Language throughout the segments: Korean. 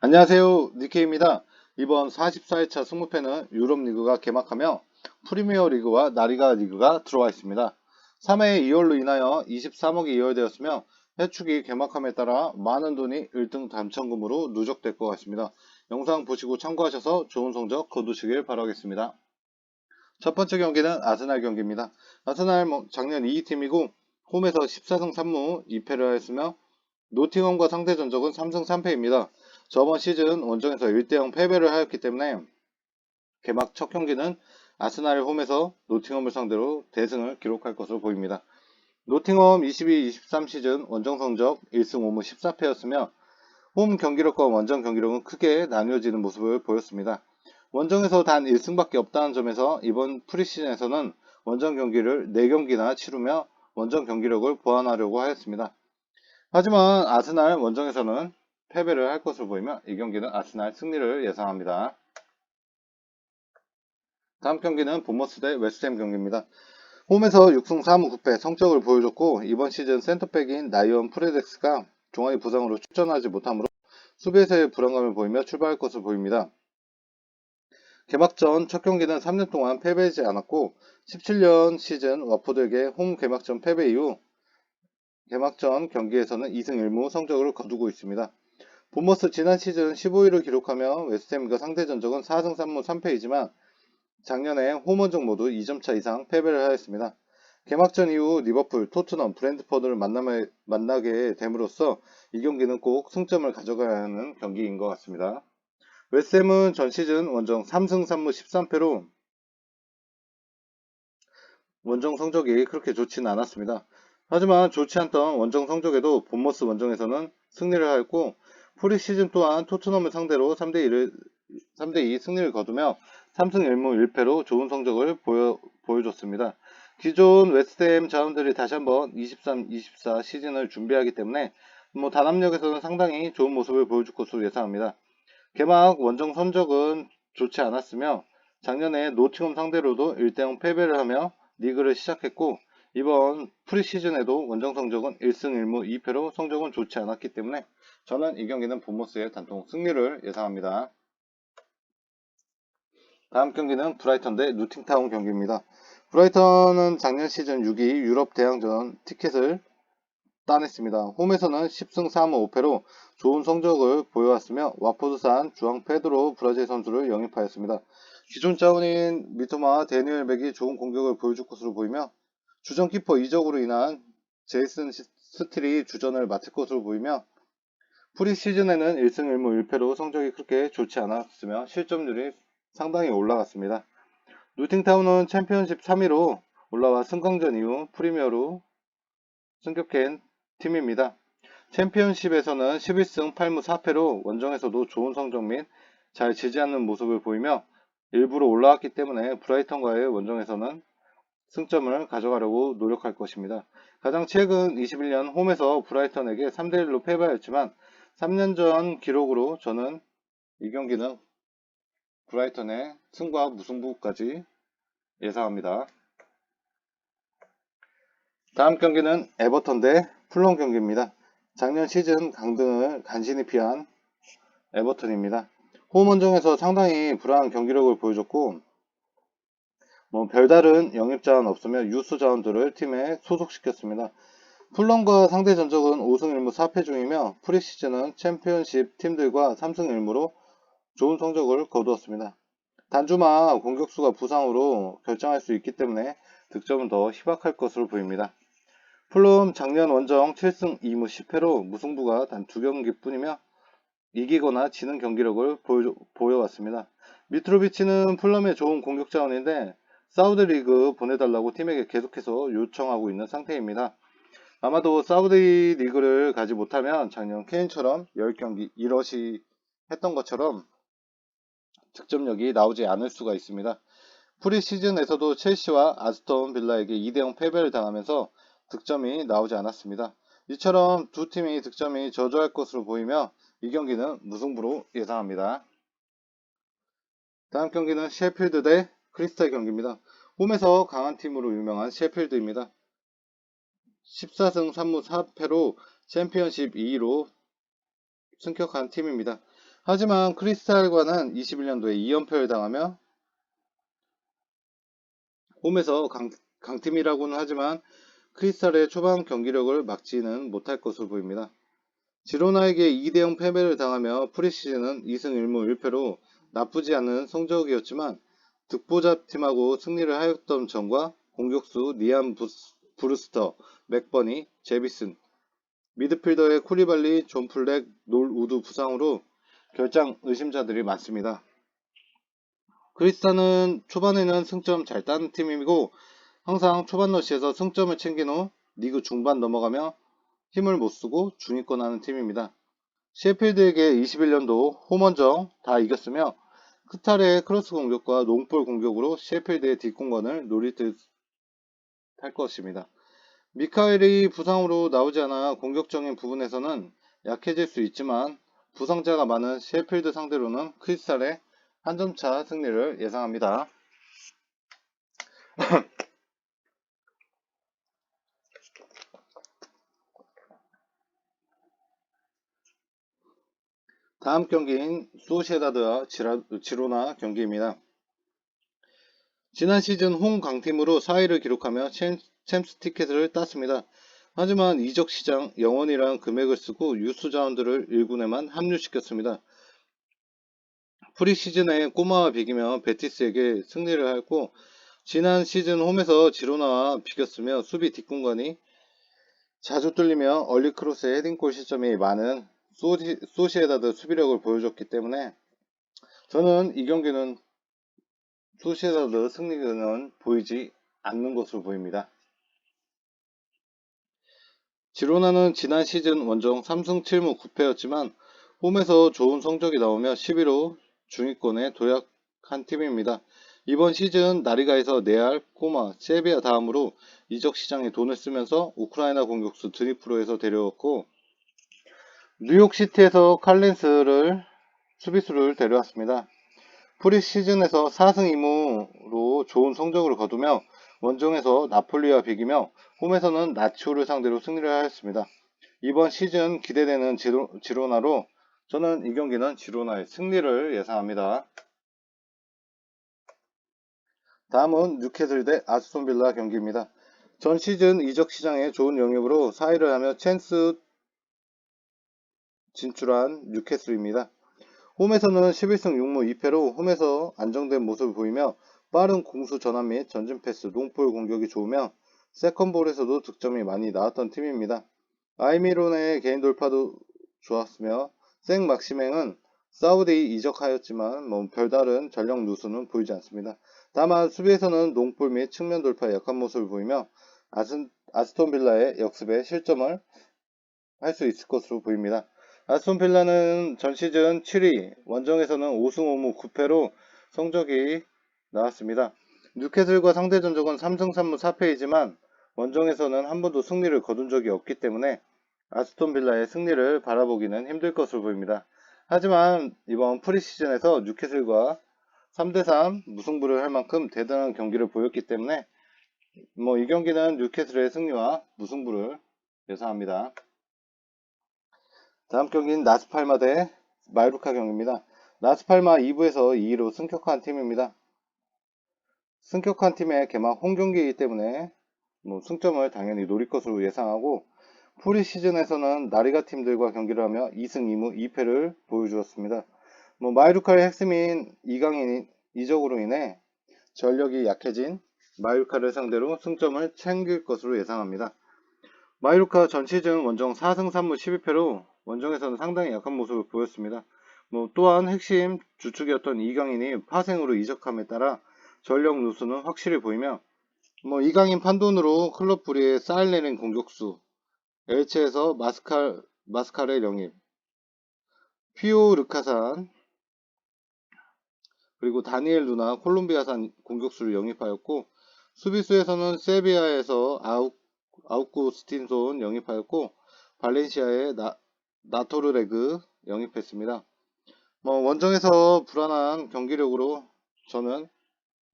안녕하세요. 니케입니다. 이번 44회차 승무패는 유럽 리그가 개막하며 프리미어 리그와 나리가 리그가 들어와 있습니다. 3회 2월로 인하여 23억이 이월되었으며 해축이 개막함에 따라 많은 돈이 1등 당첨금으로 누적될 것 같습니다. 영상 보시고 참고하셔서 좋은 성적 거두시길 바라겠습니다. 첫 번째 경기는 아스날 경기입니다. 아스날 작년 2위팀이고 홈에서 14승 3무 2패를 하였으며 노팅엄과 상대 전적은 3승 3패입니다. 저번 시즌 원정에서 1대0 패배를 하였기 때문에 개막 첫 경기는 아스날 홈에서 노팅엄을 상대로 대승을 기록할 것으로 보입니다. 노팅엄 22-23 시즌 원정 성적 1승 5무 14패였으며 홈 경기력과 원정 경기력은 크게 나뉘어지는 모습을 보였습니다. 원정에서 단 1승밖에 없다는 점에서 이번 프리시즌에서는 원정 경기를 4경기나 치르며 원정 경기력을 보완하려고 하였습니다. 하지만 아스날 원정에서는 패배를 할 것으로 보이며 이 경기는 아스날 승리를 예상합니다. 다음 경기는 본머스 대 웨스트햄 경기입니다. 홈에서 6승 4무 9패 성적을 보여줬고 이번 시즌 센터백인 나이언 프레덱스가 종아리 부상으로 출전하지 못하므로 수비에서의 불안감을 보이며 출발할 것으로 보입니다. 개막전 첫 경기는 3년 동안 패배하지 않았고 17년 시즌 와포드에게 홈 개막전 패배 이후 개막전 경기에서는 2승 1무 성적을 거두고 있습니다. 본머스 지난 시즌 15위를 기록하며 웨스트햄과 상대 전적은 4승 3무 3패이지만 작년에 홈 원정 모두 2점차 이상 패배를 하였습니다. 개막전 이후 리버풀, 토트넘, 브랜드퍼드를 만나게 됨으로써 이 경기는 꼭 승점을 가져가야 하는 경기인 것 같습니다. 웨스트햄은 전 시즌 원정 3승 3무 13패로 원정 성적이 그렇게 좋지는 않았습니다. 하지만 좋지 않던 원정 성적에도 본머스 원정에서는 승리를 하였고 프리시즌 또한 토트넘을 상대로 3대2 승리를 거두며 3승 1무 1패로 좋은 성적을 보여줬습니다. 기존 웨스트햄 자원들이 다시 한번 23-24 시즌을 준비하기 때문에 단합력에서는 상당히 좋은 모습을 보여줄 것으로 예상합니다. 개막 원정 성적은 좋지 않았으며 작년에 노팅엄 상대로도 1대0 패배를 하며 리그를 시작했고 이번 프리시즌에도 원정 성적은 1승 1무 2패로 성적은 좋지 않았기 때문에 저는 이 경기는 본머스의 단통 승리를 예상합니다. 다음 경기는 브라이턴 대 누팅타운 경기입니다. 브라이턴은 작년 시즌 6위 유럽 대항전 티켓을 따냈습니다. 홈에서는 10승 3무 5패로 좋은 성적을 보여왔으며 와포드산 주앙 페드로 브라질 선수를 영입하였습니다. 기존 자원인 미토마 데니엘 백이 좋은 공격을 보여줄 것으로 보이며 주전 키퍼 이적으로 인한 제이슨 스틸이 주전을 맡을 것으로 보이며 프리시즌에는 1승 1무 1패로 성적이 그렇게 좋지 않았으며 실점률이 상당히 올라갔습니다. 누팅타운은 챔피언십 3위로 올라와 승강전 이후 프리미어로 승격한 팀입니다. 챔피언십에서는 11승 8무 4패로 원정에서도 좋은 성적 및 잘 지지하는 모습을 보이며 일부러 올라왔기 때문에 브라이턴과의 원정에서는 승점을 가져가려고 노력할 것입니다. 가장 최근 21년 홈에서 브라이턴에게 3대1로 패배하였지만 3년 전 기록으로 저는 이 경기는 브라이턴의 승과 무승부까지 예상합니다. 다음 경기는 에버턴 대 풀럼 경기입니다. 작년 시즌 강등을 간신히 피한 에버턴입니다. 홈 원정에서 상당히 불안한 경기력을 보여줬고 별다른 영입자는 없으며 유스 자원들을 팀에 소속시켰습니다. 풀럼과 상대 전적은 5승 1무 4패 중이며 프리시즌은 챔피언십 팀들과 3승 1무로 좋은 성적을 거두었습니다. 단주마 공격수가 부상으로 결정할 수 있기 때문에 득점은 더 희박할 것으로 보입니다. 풀럼 작년 원정 7승 2무 10패로 무승부가 단 2경기 뿐이며 이기거나 지는 경기력을 보여왔습니다. 미트로비치는 풀럼의 좋은 공격 자원인데 사우드 리그 보내달라고 팀에게 계속해서 요청하고 있는 상태입니다. 아마도 사우디 리그를 가지 못하면 작년 케인처럼 10경기 1어시 했던 것처럼 득점력이 나오지 않을 수가 있습니다. 프리시즌에서도 첼시와 아스톤 빌라에게 2대0 패배를 당하면서 득점이 나오지 않았습니다. 이처럼 두 팀이 득점이 저조할 것으로 보이며 이 경기는 무승부로 예상합니다. 다음 경기는 셰필드 대 크리스탈 경기입니다. 홈에서 강한 팀으로 유명한 셰필드입니다. 14승 3무 4패로 챔피언십 2위로 승격한 팀입니다. 하지만 크리스탈과는 21년도에 2연패를 당하며 홈에서 강팀이라고는 하지만 크리스탈의 초반 경기력을 막지는 못할 것으로 보입니다. 지로나에게 2대0 패배를 당하며 프리시즌은 2승 1무 1패로 나쁘지 않은 성적이었지만 득보잡 팀하고 승리를 하였던 점과 공격수 니안 브루스터, 맥버니, 제비슨, 미드필더의 쿠리발리, 존 플렉, 놀 우드 부상으로 결장 의심자들이 많습니다. 크리스타는 초반에는 승점 잘 따는 팀이고 항상 초반 러시에서 승점을 챙긴 후 리그 중반 넘어가며 힘을 못쓰고 중위권하는 팀입니다. 셰필드에게 21년도 홈원정 다 이겼으며 크탈의 크로스 공격과 롱볼 공격으로 셰필드의 뒷공간을 노릴 듯 할 것입니다. 미카엘이 부상으로 나오지 않아 공격적인 부분에서는 약해질 수 있지만 부상자가 많은 셰필드 상대로는 크리스탈의 한 점차 승리를 예상합니다. 다음 경기인 소시에다드와 지로나 경기입니다. 지난 시즌 홈 강팀으로 4위를 기록하며 챔스 티켓을 땄습니다. 하지만 이적 시장 영원이란 금액을 쓰고 유수 자원들을 1군에만 합류시켰습니다. 프리시즌에 꼬마와 비기며 베티스에게 승리를 하였고 지난 시즌 홈에서 지로나와 비겼으며 수비 뒷공간이 자주 뚫리며 얼리크로스의 헤딩골 시점이 많은 소시에다드 수비력을 보여줬기 때문에 저는 이 경기는 소시에다드 승리는 보이지 않는 것으로 보입니다. 지로나는 지난 시즌 원정 3승 7무 9패였지만 홈에서 좋은 성적이 나오며 11호 중위권에 도약한 팀입니다. 이번 시즌 나리가에서 네알, 코마, 세비야 다음으로 이적 시장에 돈을 쓰면서 우크라이나 공격수 드니프로에서 데려왔고 뉴욕시티에서 칼렌스를 수비수를 데려왔습니다. 프리시즌에서 4승 2무로 좋은 성적을 거두며 원정에서 나폴리와 비기며 홈에서는 나치오를 상대로 승리를 하였습니다. 이번 시즌 기대되는 지로나로 저는 이 경기는 지로나의 승리를 예상합니다. 다음은 뉴캐슬 대 아스톤빌라 경기입니다. 전 시즌 이적 시장에 좋은 영입으로 4위를 하며 챔스 진출한 뉴캐슬입니다. 홈에서는 11승 6무 2패로 홈에서 안정된 모습을 보이며 빠른 공수 전환 및 전진 패스, 롱볼 공격이 좋으며 세컨볼에서도 득점이 많이 나왔던 팀입니다. 아이미론의 개인 돌파도 좋았으며 생 막시맹은 사우디 이적하였지만 별다른 전력 누수는 보이지 않습니다. 다만 수비에서는 롱볼 및 측면 돌파에 약한 모습을 보이며 아스톤 빌라의 역습에 실점을 할 수 있을 것으로 보입니다. 아스톤 빌라는 전 시즌 7위, 원정에서는 5승 5무 9패로 성적이 나왔습니다. 뉴캐슬과 상대 전적은 3승 3무 4패이지만 원정에서는 한 번도 승리를 거둔 적이 없기 때문에 아스톤 빌라의 승리를 바라보기는 힘들 것으로 보입니다. 하지만 이번 프리시즌에서 뉴캐슬과 3대3 무승부를 할 만큼 대단한 경기를 보였기 때문에 이 경기는 뉴캐슬의 승리와 무승부를 예상합니다. 다음 경기는 라스팔마 대 마요르카 경기입니다. 라스팔마 2부에서 2위로 승격한 팀입니다. 승격한 팀의 개막 홈경기이기 때문에 승점을 당연히 노릴 것으로 예상하고 프리시즌에서는 나리가 팀들과 경기를 하며 2승 2무 2패를 보여주었습니다. 마요르카의 핵심인 이강인 이적으로 인해 전력이 약해진 마요르카를 상대로 승점을 챙길 것으로 예상합니다. 마요르카 전 시즌 원정 4승 3무 12패로 원정에서는 상당히 약한 모습을 보였습니다. 또한 핵심 주축이었던 이강인이 파생으로 이적함에 따라 전력 누수는 확실히 보이며 이강인 판돈으로 클럽 불리의 사일레는 공격수, 엘체에서 마스카레 영입, 피오 르카산, 그리고 다니엘 루나 콜롬비아산 공격수를 영입하였고 수비수에서는 세비야에서 아우구스틴손 영입하였고 발렌시아의 나토르레그 영입했습니다. 원정에서 불안한 경기력으로 저는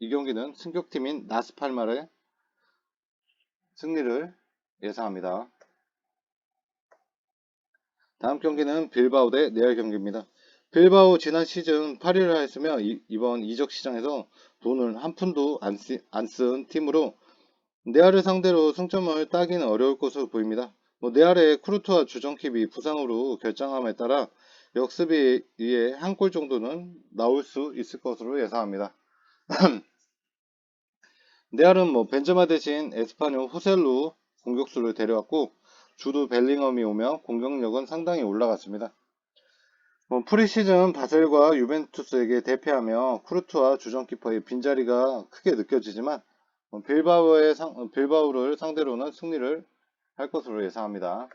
이 경기는 승격팀인 나스팔마의 승리를 예상합니다. 다음 경기는 빌바오 대 레알 경기입니다. 빌바오 지난 시즌 8위를 하였으며 이번 이적 시장에서 돈을 한 푼도 안 쓴 팀으로 네알을 상대로 승점을 따기는 어려울 것으로 보입니다. 네알의 쿠르투아 주전킵이 부상으로 결장함에 따라 역습에 한 골 정도는 나올 수 있을 것으로 예상합니다. 네알은 벤제마 대신 에스파뇰 후셀루 공격수를 데려왔고 주도 벨링엄이 오며 공격력은 상당히 올라갔습니다. 프리시즌 바셀과 유벤투스에게 대패하며 쿠르투아 주전키퍼의 빈자리가 크게 느껴지지만 빌바오를 상대로는 승리를 할 것으로 예상합니다.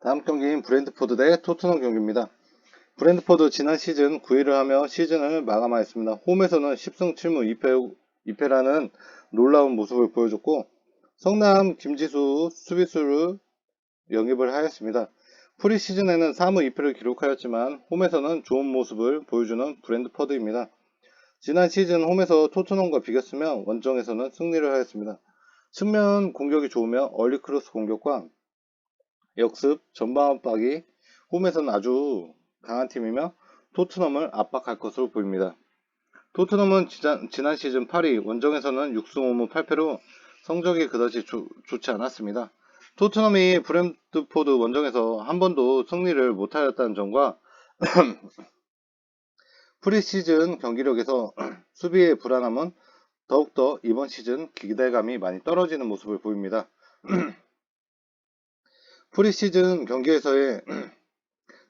다음 경기인 브랜트포드 대 토트넘 경기입니다. 브랜트포드 지난 시즌 9위를 하며 시즌을 마감하였습니다. 홈에서는 10승 7무 2패라는 놀라운 모습을 보여줬고 성남 김지수 수비수를 영입을 하였습니다. 프리시즌에는 4무 2패를 기록하였지만 홈에서는 좋은 모습을 보여주는 브랜트포드입니다. 지난 시즌 홈에서 토트넘과 비겼으며 원정에서는 승리를 하였습니다. 측면 공격이 좋으며 얼리크로스 공격과 역습, 전방 압박이 홈에서는 아주 강한 팀이며 토트넘을 압박할 것으로 보입니다. 토트넘은 지난 시즌 8위, 원정에서는 6승 5무 8패로 성적이 그다지 좋지 않았습니다. 토트넘이 브랜트포드 원정에서 한 번도 승리를 못하였다는 점과 프리시즌 경기력에서 수비의 불안함은 더욱더 이번 시즌 기대감이 많이 떨어지는 모습을 보입니다. 프리시즌 경기에서의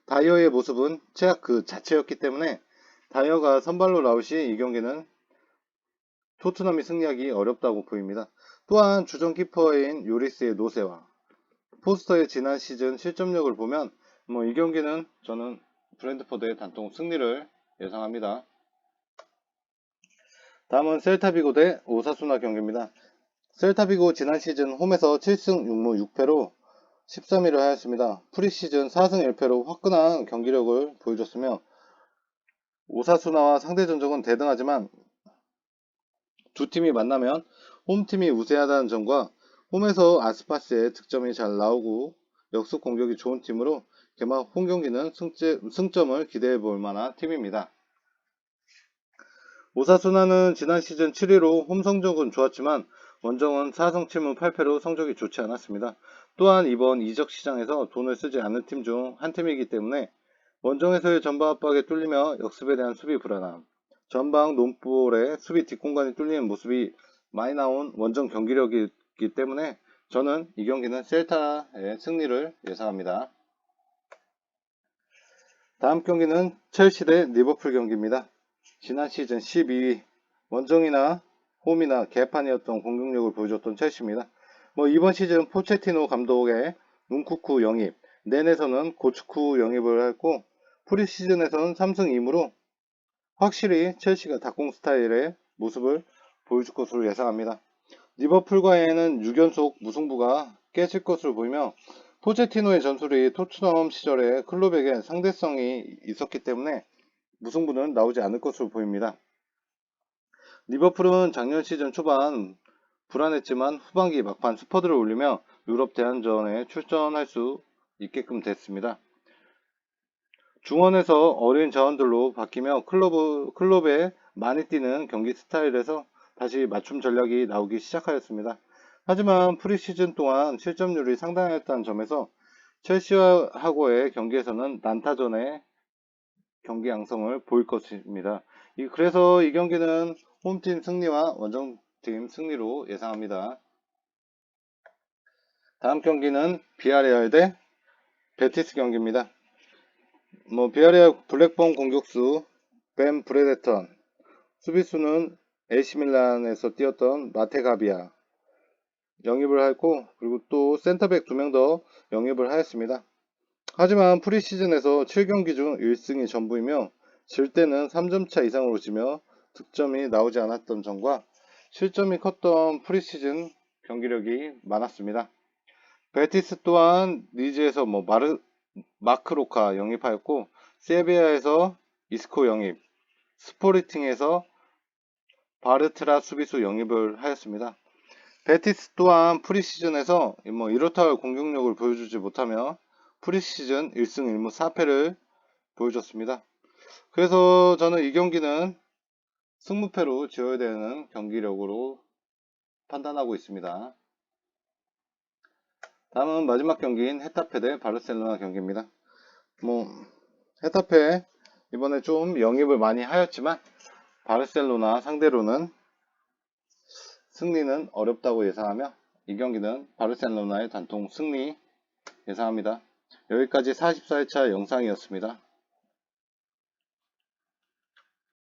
다이어의 모습은 최악 그 자체였기 때문에 다이어가 선발로 나올 시 이 경기는 토트넘이 승리하기 어렵다고 보입니다. 또한 주전 키퍼인 요리스의 노세와 포스터의 지난 시즌 실점력을 보면 이 경기는 저는 브랜트포드의 단통 승리를 예상합니다. 다음은 셀타비고 대 오사수나 경기입니다. 셀타비고 지난 시즌 홈에서 7승 6무 6패로 13위를 하였습니다. 프리시즌 4승 1패로 화끈한 경기력을 보여줬으며 오사수나와 상대 전적은 대등하지만 두 팀이 만나면 홈팀이 우세하다는 점과 홈에서 아스파스의 득점이 잘 나오고 역습 공격이 좋은 팀으로 개막 홈 경기는 승점을 기대해 볼 만한 팀입니다. 오사수나는 지난 시즌 7위로 홈 성적은 좋았지만 원정은 4승 7무 8패로 성적이 좋지 않았습니다. 또한 이번 이적 시장에서 돈을 쓰지 않는 팀 중 한 팀이기 때문에 원정에서의 전방 압박에 뚫리며 역습에 대한 수비 불안함, 전방 논볼에 수비 뒷공간이 뚫리는 모습이 많이 나온 원정 경기력이기 때문에 저는 이 경기는 셀타의 승리를 예상합니다. 다음 경기는 첼시 대 리버풀 경기입니다. 지난 시즌 12위, 원정이나 홈이나 개판이었던 공격력을 보여줬던 첼시입니다. 이번 시즌 포체티노 감독의 눈쿠쿠 영입, 낸에서는 고추쿠 영입을 했고 프리시즌에서는 3승 2무로 확실히 첼시가 닭공 스타일의 모습을 보여줄 것으로 예상합니다. 리버풀과에는 6연속 무승부가 깨질 것으로 보이며 포체티노의 전술이 토트넘 시절에 클럽에게 상대성이 있었기 때문에 무승부는 나오지 않을 것으로 보입니다. 리버풀은 작년 시즌 초반 불안했지만 후반기 막판 스퍼드를 올리며 유럽 대항전에 출전할 수 있게끔 됐습니다. 중원에서 어린 자원들로 바뀌며 클럽에 많이 뛰는 경기 스타일에서 다시 맞춤 전략이 나오기 시작하였습니다. 하지만 프리시즌 동안 실점률이 상당했다는 점에서 첼시하고의 경기에서는 난타전의 경기 양성을 보일 것입니다. 그래서 이 경기는 홈팀 승리와 원정팀 승리로 예상합니다. 다음 경기는 비아레알 대 베티스 경기입니다. 비아레알 블랙본 공격수 벤 브레데턴, 수비수는 에이시밀란에서 뛰었던 마테가비아 영입을 했고 그리고 또 센터백 2명 더 영입을 하였습니다. 하지만 프리시즌에서 7경기 중 1승이 전부이며 질 때는 3점차 이상으로 지며 득점이 나오지 않았던 점과 실점이 컸던 프리시즌 경기력이 많았습니다. 베티스 또한 리즈에서 마크 로카 영입하였고 세비야에서 이스코 영입, 스포르팅에서 바르트라 수비수 영입을 하였습니다. 베티스 또한 프리시즌에서 뭐 이렇다 할 공격력을 보여주지 못하며 프리시즌 1승 1무 4패를 보여줬습니다. 그래서 저는 이 경기는 승무패로 지어야 되는 경기력으로 판단하고 있습니다. 다음은 마지막 경기인 헤타페 대 바르셀로나 경기입니다. 뭐 헤타페 이번에 좀 영입을 많이 하였지만 바르셀로나 상대로는 승리는 어렵다고 예상하며 이 경기는 바르셀로나의 단통 승리 예상합니다. 여기까지 44회차 영상이었습니다.